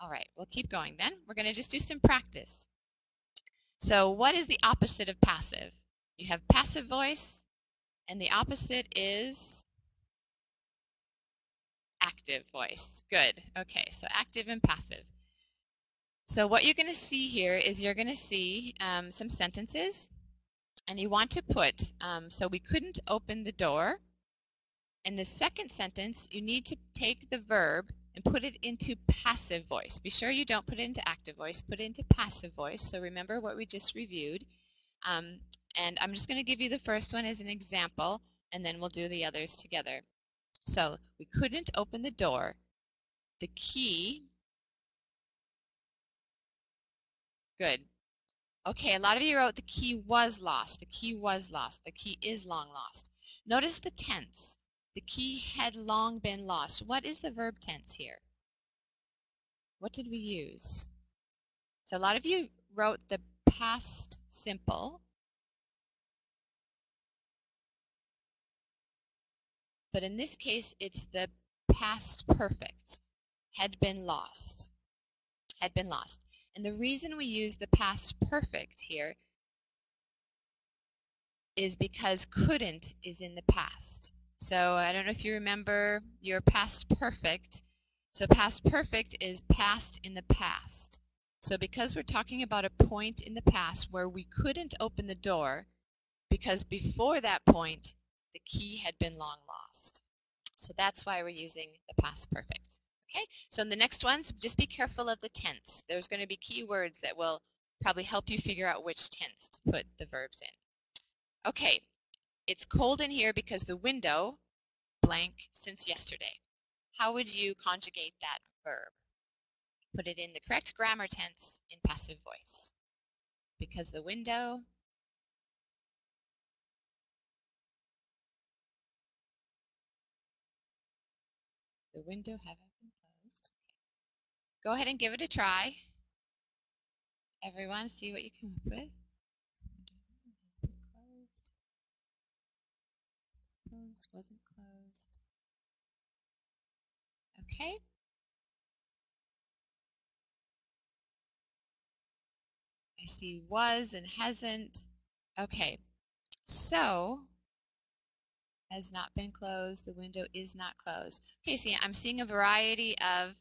All right, we'll keep going then. We're going to just do some practice. So what is the opposite of passive? You have passive voice, and the opposite is active voice. Good. Okay, so active and passive. So what you're going to see here is you're going to see some sentences, and you want to put, so we couldn't open the door. In the second sentence, you need to take the verb and put it into passive voice. Be sure you don't put it into active voice, put it into passive voice. So remember what we just reviewed. And I'm just going to give you the first one as an example, and then we'll do the others together. So we couldn't open the door. The key. Good. Okay, a lot of you wrote the key was lost. The key was lost. The key is long lost. Notice the tense. The key had long been lost. What is the verb tense here? What did we use? So a lot of you wrote the past simple. But in this case, it's the past perfect. Had been lost. Had been lost. And the reason we use the past perfect here is because couldn't is in the past. So I don't know if you remember your past perfect. So past perfect is past in the past. So because we're talking about a point in the past where we couldn't open the door, because before that point, the key had been long lost. So that's why we're using the past perfect. Okay, so in the next ones, just be careful of the tense. There's going to be key words that will probably help you figure out which tense to put the verbs in. Okay, it's cold in here because the window, blank, since yesterday. How would you conjugate that verb? Put it in the correct grammar tense in passive voice. Because the window, haven't been closed. Go ahead and give it a try. Everyone, see what you come up with. Closed, wasn't closed. Okay. I see was and hasn't. Okay. So, has not been closed. The window is not closed. Okay, see, I'm seeing a variety of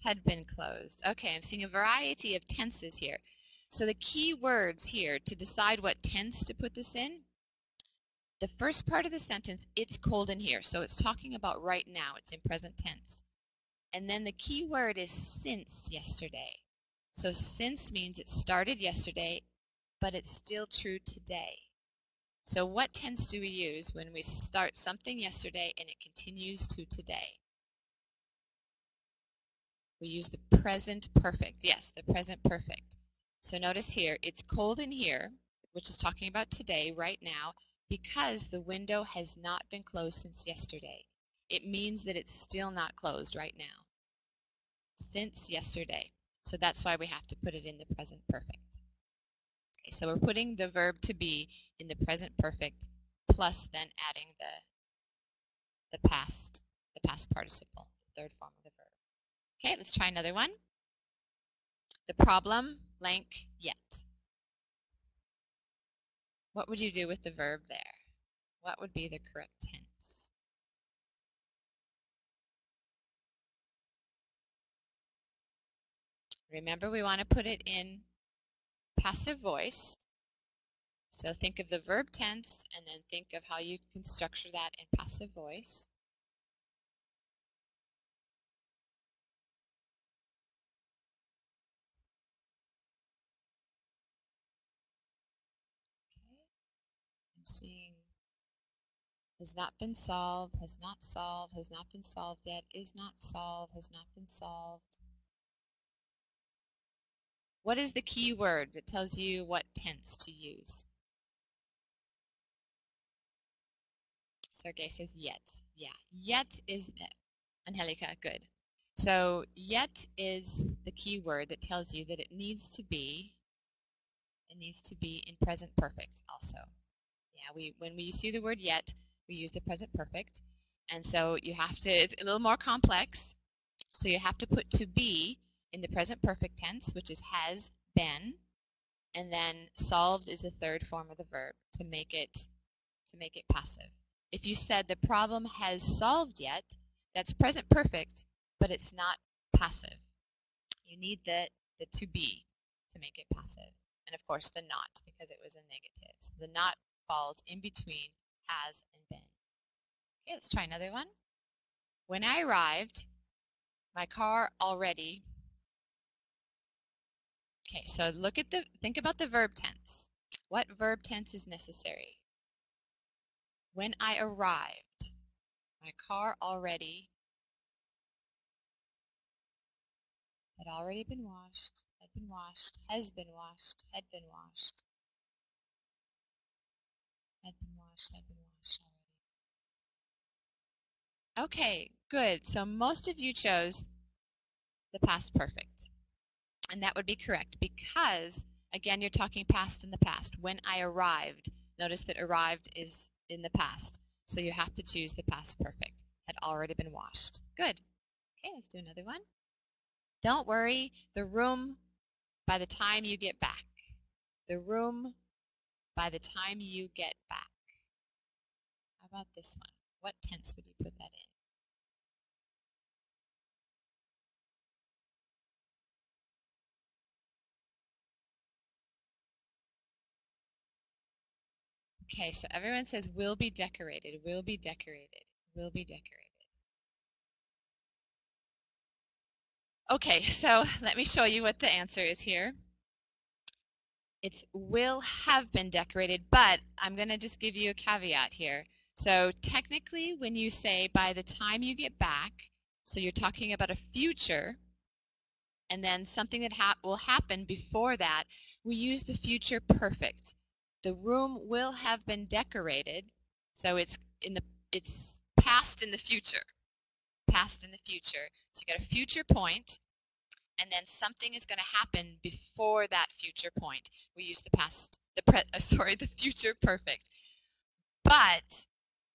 had been closed. Okay, I'm seeing a variety of tenses here. So the key words here to decide what tense to put this in, the first part of the sentence, it's cold in here. So it's talking about right now. It's in present tense. And then the key word is since yesterday. So since means it started yesterday, but it's still true today. So what tense do we use when we start something yesterday and it continues to today? We use the present perfect. Yes, the present perfect. So notice here, it's cold in here, which is talking about today, right now, because the window has not been closed since yesterday. It means that it's still not closed right now. Since yesterday. So that's why we have to put it in the present perfect. Okay, so we're putting the verb to be in the present perfect plus then adding the past participle, the third form of the verb. Okay, let's try another one. The problem, blank, yet. What would you do with the verb there? What would be the correct tense? Remember, we want to put it in passive voice. So think of the verb tense and then think of how you can structure that in passive voice. Okay. I'm seeing has not been solved, has not solved, has not been solved yet, is not solved, has not been solved. What is the key word that tells you what tense to use? Sergey says yet. Yeah, yet is, Angelica, good. So yet is the key word that tells you that it needs to be in present perfect also. Yeah, when we see the word yet, we use the present perfect. And so you have to, it's a little more complex. So you have to put to be in the present perfect tense, which is has been, and then solved is the third form of the verb to make it passive. If you said the problem has solved yet, that's present perfect, but it's not passive. You need the to be to make it passive. And of course the not, because it was a negative. So the not falls in between has and been. Okay, let's try another one. When I arrived, my car already. Okay, so think about the verb tense. What verb tense is necessary? When I arrived, my car already had already been washed, had been washed, has been washed, had been washed, had been washed, had been washed already. Okay, good. So most of you chose the past perfect. And that would be correct because, again, you're talking past in the past. When I arrived, notice that arrived is in the past. So you have to choose the past perfect. Had already been washed. Good. Okay, let's do another one. Don't worry, the room by the time you get back. The room by the time you get back. How about this one? What tense would you put that in? Okay, so everyone says will be decorated, will be decorated, will be decorated. Okay, so let me show you what the answer is here. It's will have been decorated, but I'm going to just give you a caveat here. So technically, when you say by the time you get back, so you're talking about a future, and then something that will happen before that, we use the future perfect. The room will have been decorated, so it's past in the future. Past in the future. So you got a future point, and then something is going to happen before that future point. We use the future perfect. But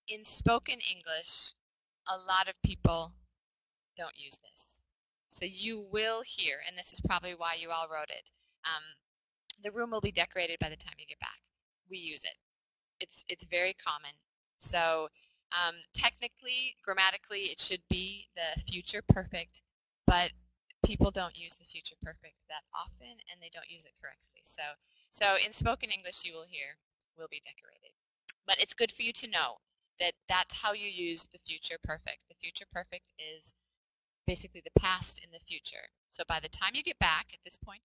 in spoken English, a lot of people don't use this. So you will hear, and this is probably why you all wrote it, the room will be decorated by the time you get back. We use it. It's very common. So technically, grammatically, it should be the future perfect, but people don't use the future perfect that often, and they don't use it correctly. So in spoken English, you will hear will be decorated. But it's good for you to know that that's how you use the future perfect. The future perfect is basically the past in the future. So by the time you get back, at this point,